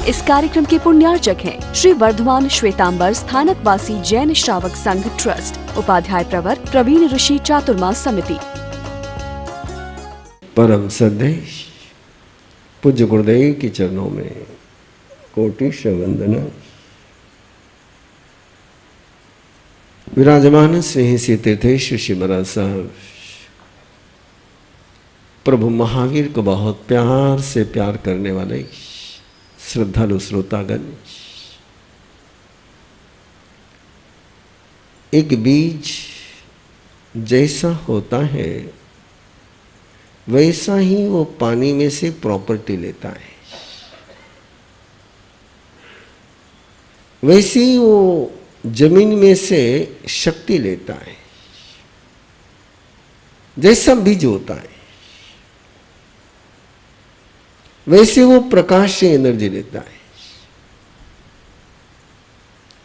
इस कार्यक्रम के पुण्यार्चक हैं श्री वर्धमान श्वेतांबर स्थानकवासी जैन श्रावक संघ ट्रस्ट, उपाध्याय प्रवर प्रवीण ऋषि चातुर्मास समिति। परम सदेश पूज्य गुरुदेव के चरणों में कोटि वंदना। विराजमान स्नेही से तीर्थेश्वर श्री महाराज साहब प्रभु महावीर को बहुत प्यार से प्यार करने वाले श्रद्धालु श्रोतागण, एक बीज जैसा होता है वैसा ही वो पानी में से प्रॉपर्टी लेता है, वैसे ही वो जमीन में से शक्ति लेता है। जैसा बीज होता है वैसे वो प्रकाश से एनर्जी लेता है।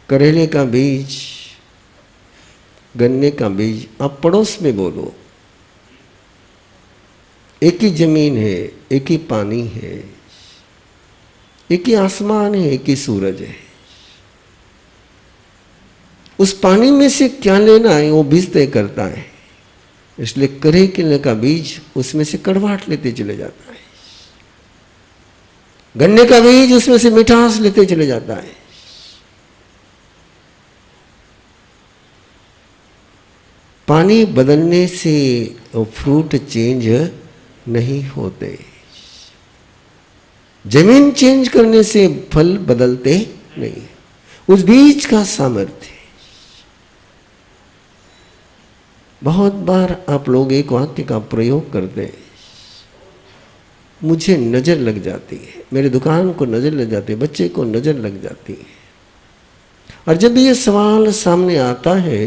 करेले का बीज, गन्ने का बीज आप पड़ोस में बोलो, एक ही जमीन है, एक ही पानी है, एक ही आसमान है, एक ही सूरज है। उस पानी में से क्या लेना है वो बीज तय करता है। इसलिए करेले का बीज उसमें से कड़वाहट लेते चले जाता है, गन्ने का बीज उसमें से मिठास लेते चले जाता है। पानी बदलने से फ्रूट चेंज नहीं होते, जमीन चेंज करने से फल बदलते नहीं। उस बीज का सामर्थ्य। बहुत बार आप लोग एक वाक्य का प्रयोग करते हैं, मुझे नजर लग जाती है, मेरी दुकान को नजर लग जाती है, बच्चे को नजर लग जाती है। और जब ये सवाल सामने आता है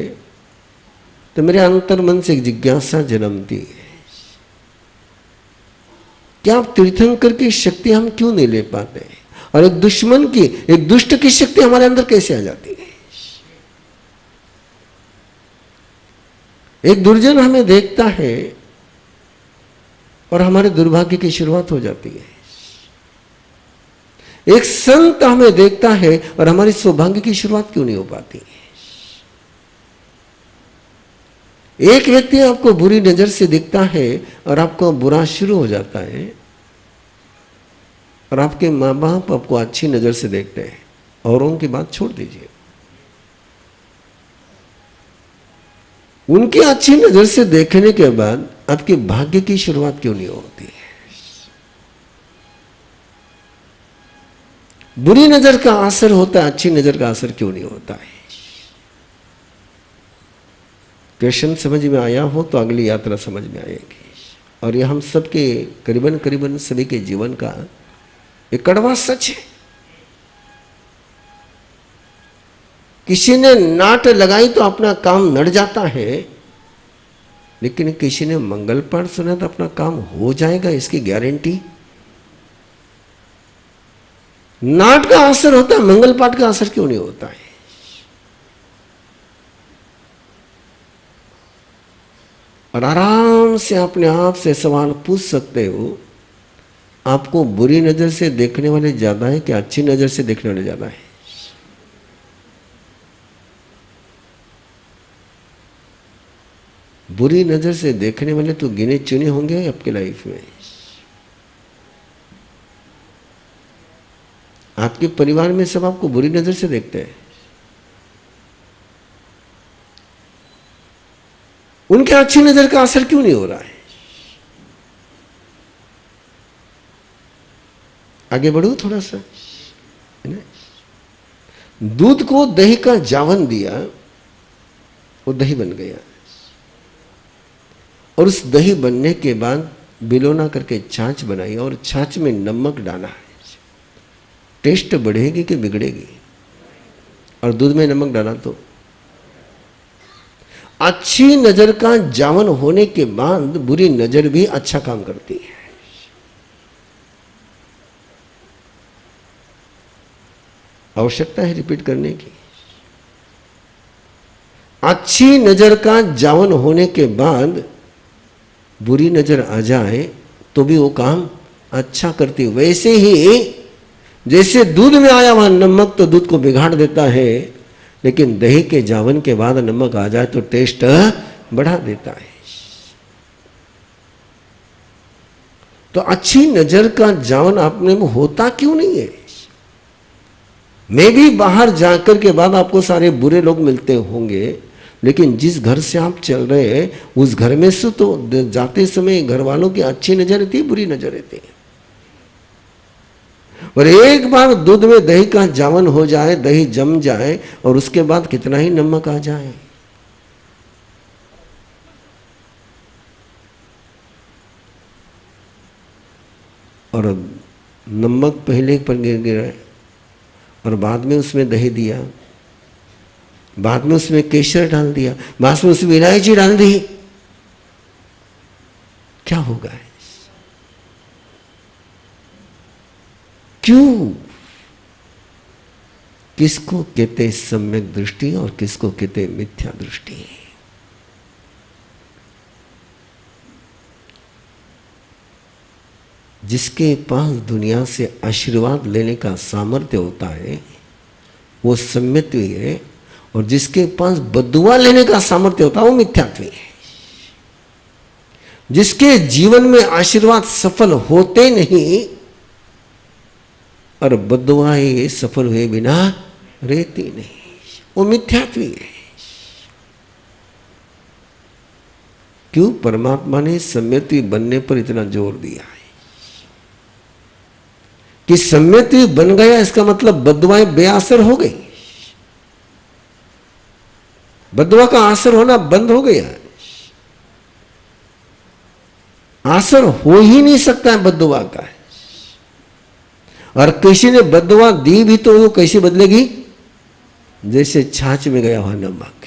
तो मेरे अंतर्मन से एक जिज्ञासा जन्मती है, क्या आप तीर्थंकर की शक्ति हम क्यों नहीं ले पाते? और एक दुश्मन की, एक दुष्ट की शक्ति हमारे अंदर कैसे आ जाती है? एक दुर्जन हमें देखता है और हमारे दुर्भाग्य की शुरुआत हो जाती है। एक संत हमें देखता है और हमारी सौभाग्य की शुरुआत क्यों नहीं हो पाती? एक व्यक्ति आपको बुरी नजर से दिखता है और आपको बुरा शुरू हो जाता है, और आपके माँ बाप आपको अच्छी नजर से देखते हैं। औरों की बात छोड़ दीजिए, उनकी अच्छी नजर से देखने के बाद आपके भाग्य की शुरुआत क्यों नहीं होती है? बुरी नजर का असर होता है, अच्छी नजर का असर क्यों नहीं होता है? क्वेश्चन समझ में आया हो तो अगली यात्रा समझ में आएगी। और यह हम सबके करीबन करीबन सभी के जीवन का एक कड़वा सच है। किसी ने नाट लगाई तो अपना काम नड़ जाता है, लेकिन किसी ने मंगल पाठ सुना तो अपना काम हो जाएगा, इसकी गारंटी? नाट का असर होता है, मंगल पाठ का असर क्यों नहीं होता है? और आराम से अपने आप से सवाल पूछ सकते हो, आपको बुरी नजर से देखने वाले ज्यादा है कि अच्छी नजर से देखने वाले ज्यादा है? बुरी नजर से देखने वाले तो गिने चुने होंगे आपके लाइफ में। आपके परिवार में सब आपको बुरी नजर से देखते हैं। उनके अच्छी नजर का असर क्यों नहीं हो रहा है? आगे बढ़ो थोड़ा सा। दूध को दही का जावन दिया, वो दही बन गया, और उस दही बनने के बाद बिलोना करके छाछ बनाई और छाछ में नमक डाला है। टेस्ट बढ़ेगी कि बिगड़ेगी? और दूध में नमक डाला तो अच्छी नजर का जावन होने के बाद बुरी नजर भी अच्छा काम करती है। आवश्यकता है रिपीट करने की। अच्छी नजर का जावन होने के बाद बुरी नजर आ जाए तो भी वो काम अच्छा करती। वैसे ही जैसे दूध में आया हुआ नमक तो दूध को बिगाड़ देता है, लेकिन दही के जावन के बाद नमक आ जाए तो टेस्ट बढ़ा देता है। तो अच्छी नजर का जावन अपने में होता क्यों नहीं है? मैं भी बाहर जाकर के बाद आपको सारे बुरे लोग मिलते होंगे, लेकिन जिस घर से आप चल रहे हैं उस घर में से तो जाते समय घर वालों की अच्छी नजर रहती है, बुरी नजर रहती है। और एक बार दूध में दही का जावन हो जाए, दही जम जाए और उसके बाद कितना ही नमक आ जाए, और नमक पहले पर गिर गिरा और बाद में उसमें दही दिया, बाद में उसमें केसर डाल दिया, बाद में उसमें इलायची डाल दी, क्या होगा? क्यों? किसको कहते सम्यक दृष्टि और किसको कहते मिथ्या दृष्टि? जिसके पास दुनिया से आशीर्वाद लेने का सामर्थ्य होता है वो सम्यत्वी है, और जिसके पास बद्दुआ लेने का सामर्थ्य होता है वो मिथ्यात्वी है। जिसके जीवन में आशीर्वाद सफल होते नहीं और बद्दुआएं सफल हुए बिना रहती नहीं, वो मिथ्यात्वी है। क्यों? परमात्मा ने सम्यत्वी बनने पर इतना जोर दिया है कि सम्यत्वी बन गया, इसका मतलब बद्दुआएं बेअसर हो गई, बद्दुआ का असर होना बंद हो गया। असर हो ही नहीं सकता है बद्दुआ का। और किसी ने बद्दुआ दी भी तो वो कैसे बदलेगी? जैसे छाछ में गया हुआ नमक।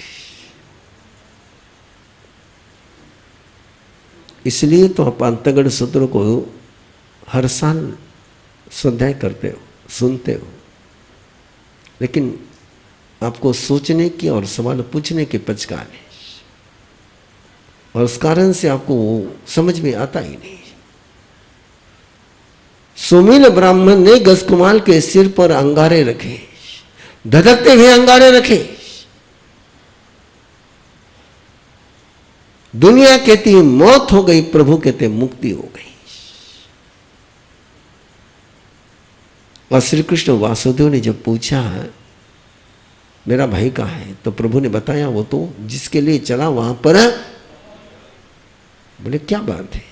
इसलिए तो आप अंतगढ़ सूत्र को हर साल स्वाध्याय करते हो, सुनते हो, लेकिन आपको सोचने की और सवाल पूछने के पचकार है, और उस कारण से आपको वो समझ में आता ही नहीं। सुमील ब्राह्मण ने गजकुमाल के सिर पर अंगारे रखे, धधकते हुए अंगारे रखे। दुनिया कहती मौत हो गई, प्रभु कहते मुक्ति हो गई। और श्री कृष्ण वासुदेव ने जब पूछा मेरा भाई कहाँ है, तो प्रभु ने बताया वो तो जिसके लिए चला वहां पर। बोले क्या बात है,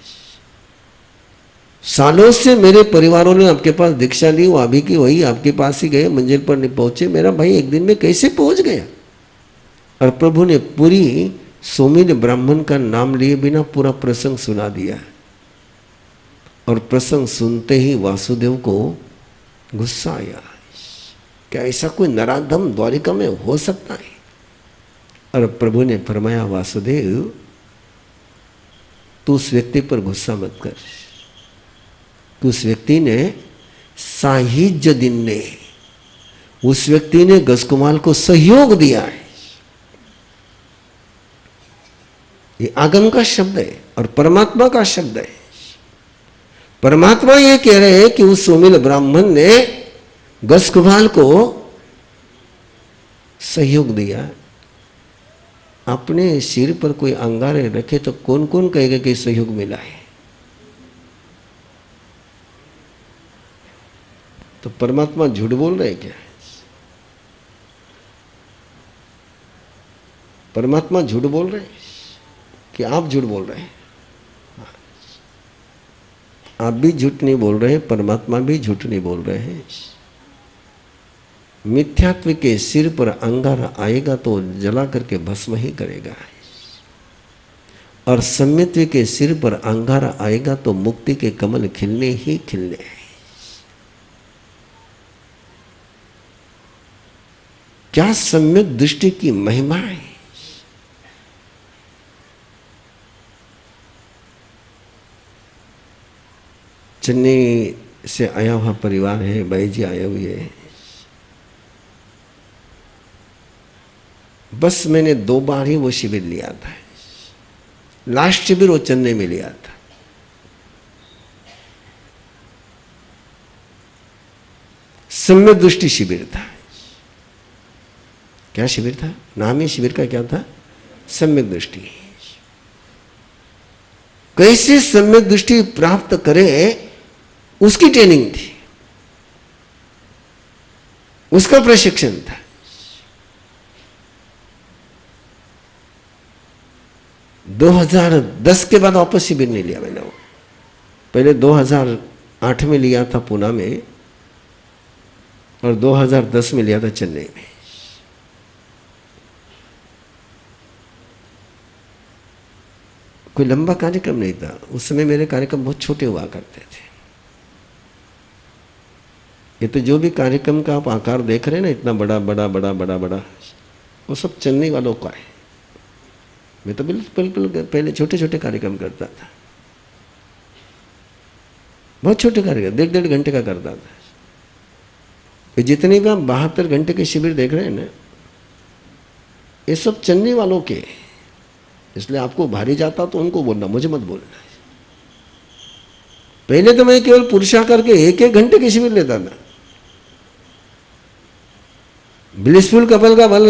सालों से मेरे परिवारों ने आपके पास दीक्षा ली, वो अभी की वही आपके पास ही गए, मंजिल पर नहीं पहुंचे, मेरा भाई एक दिन में कैसे पहुंच गया? और प्रभु ने पूरी सोमिल ब्राह्मण का नाम लिए बिना पूरा प्रसंग सुना दिया। और प्रसंग सुनते ही वासुदेव को गुस्सा आया, क्या ऐसा कोई नराधम द्वारिका में हो सकता है? और प्रभु ने फरमाया वासुदेव तू उस व्यक्ति पर गुस्सा मत कर, कि उस व्यक्ति ने साहिज्य दिन ने, उस व्यक्ति ने गजकुमाल को सहयोग दिया है। ये आगम का शब्द है और परमात्मा का शब्द है। परमात्मा ये कह रहे हैं कि उस सुमील ब्राह्मण ने गजकुमाल को सहयोग दिया। अपने सिर पर कोई अंगारे रखे तो कौन कौन कहेगा कि सहयोग मिला है? तो परमात्मा झूठ बोल रहे हैं क्या? परमात्मा झूठ बोल रहे हैं कि आप झूठ बोल रहे हैं? आप भी झूठ नहीं बोल रहे हैं, परमात्मा भी झूठ नहीं बोल रहे हैं। मिथ्यात्व के सिर पर अंगारा आएगा तो जला करके भस्म ही करेगा, और सम्यत्व के सिर पर अंगारा आएगा तो मुक्ति के कमल खिलने ही खिलने हैं। क्या सम्यक दृष्टि की महिमा है! चेन्नई से आया हुआ परिवार है, भाई जी आए हुए हैं। बस मैंने 2 बार ही वो शिविर लिया था। लास्ट शिविर वो चेन्नई में लिया था। सम्यक दृष्टि शिविर था। क्या शिविर था? नाम ही शिविर का क्या था? सम्यक दृष्टि। कैसे सम्यक दृष्टि प्राप्त करें उसकी ट्रेनिंग थी, उसका प्रशिक्षण था। दो 2010 के बाद वापस शिविर नहीं लिया मैंने। वो पहले 2008 में लिया था पुणे में और 2010 में लिया था चेन्नई में। कोई लंबा कार्यक्रम नहीं था उस समय, मेरे कार्यक्रम बहुत छोटे हुआ करते थे। ये तो जो भी कार्यक्रम का आप आकार देख रहे हैं ना, इतना बड़ा बड़ा बड़ा बड़ा बड़ा, वो सब चेन्नई वालों का है। मैं तो बिल्कुल पहले छोटे छोटे कार्यक्रम करता था, बहुत छोटे कार्यक्रम, 1.5 घंटे का करता था। ये जितने भी आप 72 घंटे के शिविर देख रहे हैं ना, ये सब चेन्नई वालों के। इसलिए आपको भारी जाता तो उनको बोलना, मुझे मत बोलना। पहले तो मैं केवल पुरुषाकार के 1-1 घंटे के शिविर लेता था। ब्लिसफुल कपल का बल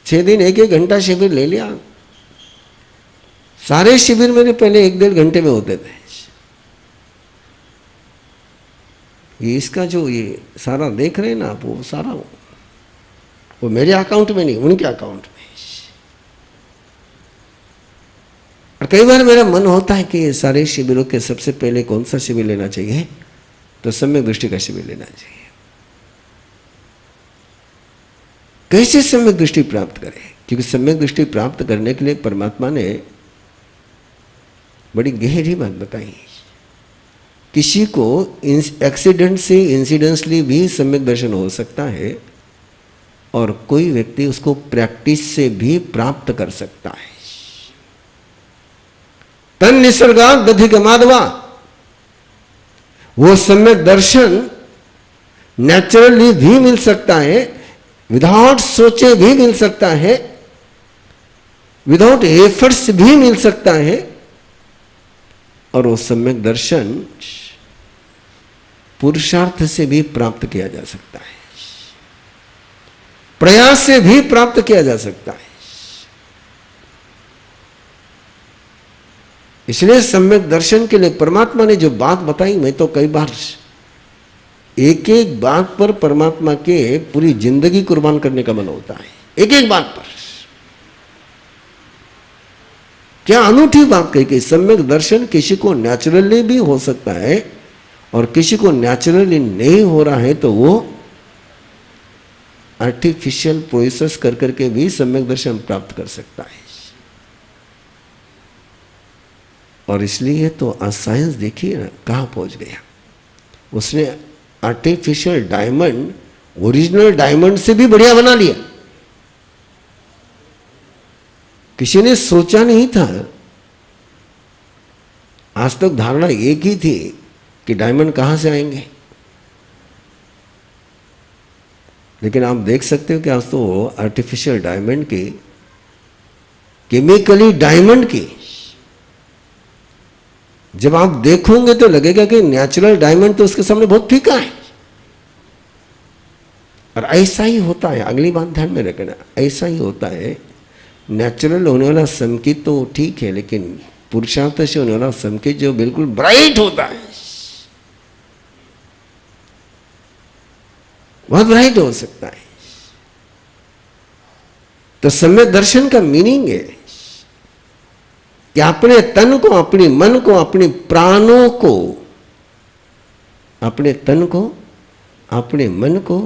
6 दिन 1-1 घंटा शिविर ले लिया। सारे शिविर मेरे पहले 1-1.5 घंटे में होते थे। ये इसका जो ये सारा देख रहे हैं ना आप, वो सारा वो मेरे अकाउंट में नहीं, उनके अकाउंट में। और कई बार मेरा मन होता है कि ये सारे शिविरों के सबसे पहले कौन सा शिविर लेना चाहिए, तो सम्यक दृष्टि का शिविर लेना चाहिए। कैसे सम्यक दृष्टि प्राप्त करें? क्योंकि सम्यक दृष्टि प्राप्त करने के लिए परमात्मा ने बड़ी गहरी बात बताई। किसी को एक्सीडेंट से इंसिडेंटली भी सम्यक दर्शन हो सकता है और कोई व्यक्ति उसको प्रैक्टिस से भी प्राप्त कर सकता है। तन निसर्गात दधिगमादवा, वो सम्यक दर्शन नेचुरली भी मिल सकता है, विदाउट सोचे भी मिल सकता है, विदाउट एफर्ट्स भी मिल सकता है। और वो सम्यक दर्शन पुरुषार्थ से भी प्राप्त किया जा सकता है, प्रयास से भी प्राप्त किया जा सकता है। इसलिए सम्यक दर्शन के लिए परमात्मा ने जो बात बताई, मैं तो कई बार एक एक बात पर परमात्मा के पूरी जिंदगी कुर्बान करने का मन होता है। एक एक बात पर क्या अनूठी बात कही कि सम्यक दर्शन किसी को नेचुरली भी हो सकता है और किसी को नेचुरली नहीं हो रहा है तो वो आर्टिफिशियल प्रोसेस कर करके भी सम्यक दर्शन प्राप्त कर सकता है। और इसलिए तो आज साइंस देखिए ना कहाँ पहुंच गया। उसने आर्टिफिशियल डायमंड ओरिजिनल डायमंड से भी बढ़िया बना लिया। किसी ने सोचा नहीं था। आज तक धारणा एक ही थी कि डायमंड कहां से आएंगे, लेकिन आप देख सकते हो कि आज तो आर्टिफिशियल डायमंड की, केमिकली डायमंड की, जब आप देखोगे तो लगेगा कि नेचुरल डायमंड तो उसके सामने बहुत फीका है। और ऐसा ही होता है, अगली बात ध्यान में रखना, ऐसा ही होता है। नेचुरल होने वाला संकेत तो ठीक है, लेकिन पुरुषार्थ से होने वाला संकेत जो बिल्कुल ब्राइट होता है, बहुत ब्राइट हो सकता है। तो सम्यक दर्शन का मीनिंग है कि अपने तन को, अपने मन को, अपने प्राणों को, अपने तन को, अपने मन को,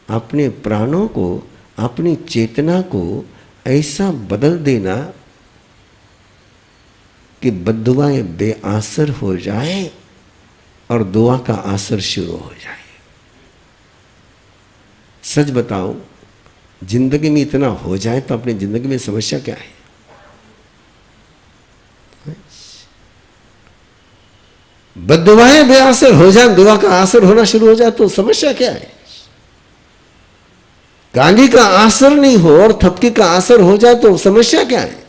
अपने प्राणों को, अपनी चेतना को ऐसा बदल देना कि बद्दुआएं बेआसर हो जाए और दुआ का असर शुरू हो जाए। सच बताओ, जिंदगी में इतना हो जाए तो अपनी जिंदगी में समस्या क्या है? बद्दुआएं बेअसर हो जाए, दुआ का असर होना शुरू हो जाए तो समस्या क्या है? गाली का असर नहीं हो और थपकी का असर हो जाए तो समस्या क्या है?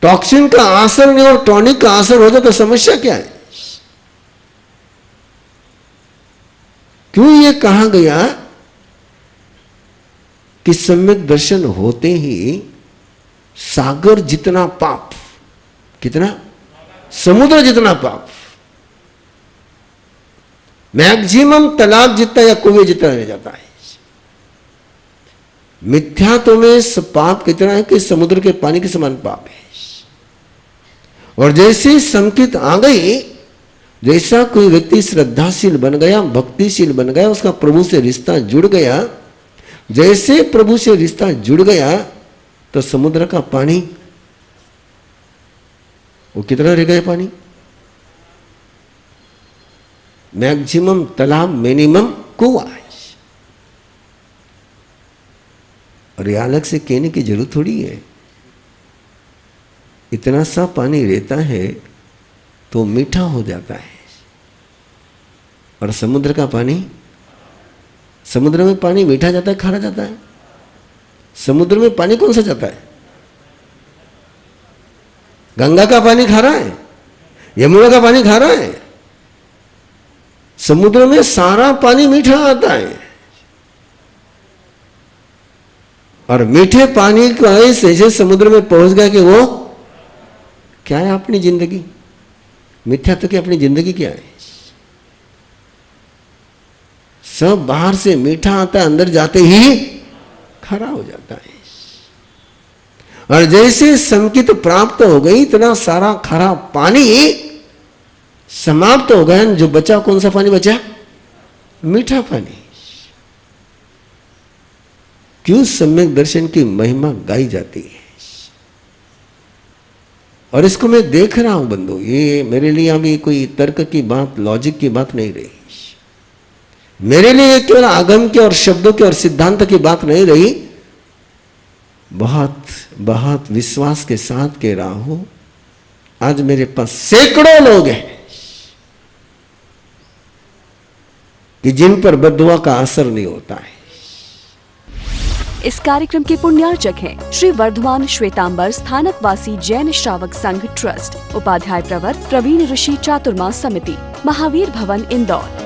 टॉक्सिन का असर नहीं और टॉनिक का असर हो जाए तो समस्या क्या है? क्यों ये कहा गया कि सम्यक दर्शन होते ही सागर जितना पाप, कितना, समुद्र जितना पाप, मैक्सिमम तालाब जितना या कुएं जितना रह जाता है। मिथ्यात्व में पाप कितना है कि समुद्र के पानी के समान पाप है। और जैसे संकित आ गई, जैसा कोई व्यक्ति श्रद्धाशील बन गया, भक्तिशील बन गया, उसका प्रभु से रिश्ता जुड़ गया, जैसे प्रभु से रिश्ता जुड़ गया तो समुद्र का पानी वो कितना रह गया पानी, मैक्सिमम तालाब, मिनिमम कुआं। और ये अलग से कहने की जरूरत थोड़ी है। इतना सा पानी रहता है तो मीठा हो जाता है। और समुद्र का पानी, समुद्र में पानी मीठा जाता है, खारा जाता है? समुद्र में पानी कौन सा जाता है? गंगा का पानी खारा है, यमुना का पानी खारा है। समुद्र में सारा पानी मीठा आता है। और मीठे पानी की वजह से समुद्र में पहुंच गया कि वो क्या है अपनी जिंदगी, मिथ्या तो क्या अपनी जिंदगी क्या है? सब बाहर से मीठा आता है, अंदर जाते ही खरा हो जाता है। और जैसे संकित प्राप्त हो गई, इतना सारा खरा पानी समाप्त हो गया। जो बचा कौन सा पानी बचा? मीठा पानी। क्यों सम्यक दर्शन की महिमा गाई जाती है। और इसको मैं देख रहा हूं बंधु, ये मेरे लिए अभी कोई तर्क की बात, लॉजिक की बात नहीं रही। मेरे लिए केवल आगम के और शब्दों के और सिद्धांत की बात नहीं रही। बहुत बहुत विश्वास के साथ कह रहा हूं, आज मेरे पास सैकड़ों लोग हैं कि जिन पर बद्दुआ का असर नहीं होता है। इस कार्यक्रम के पुण्यार्चक हैं श्री वर्धमान श्वेतांबर स्थानकवासी जैन श्रावक संघ ट्रस्ट, उपाध्याय प्रवर प्रवीण ऋषि चातुर्मास समिति, महावीर भवन, इंदौर।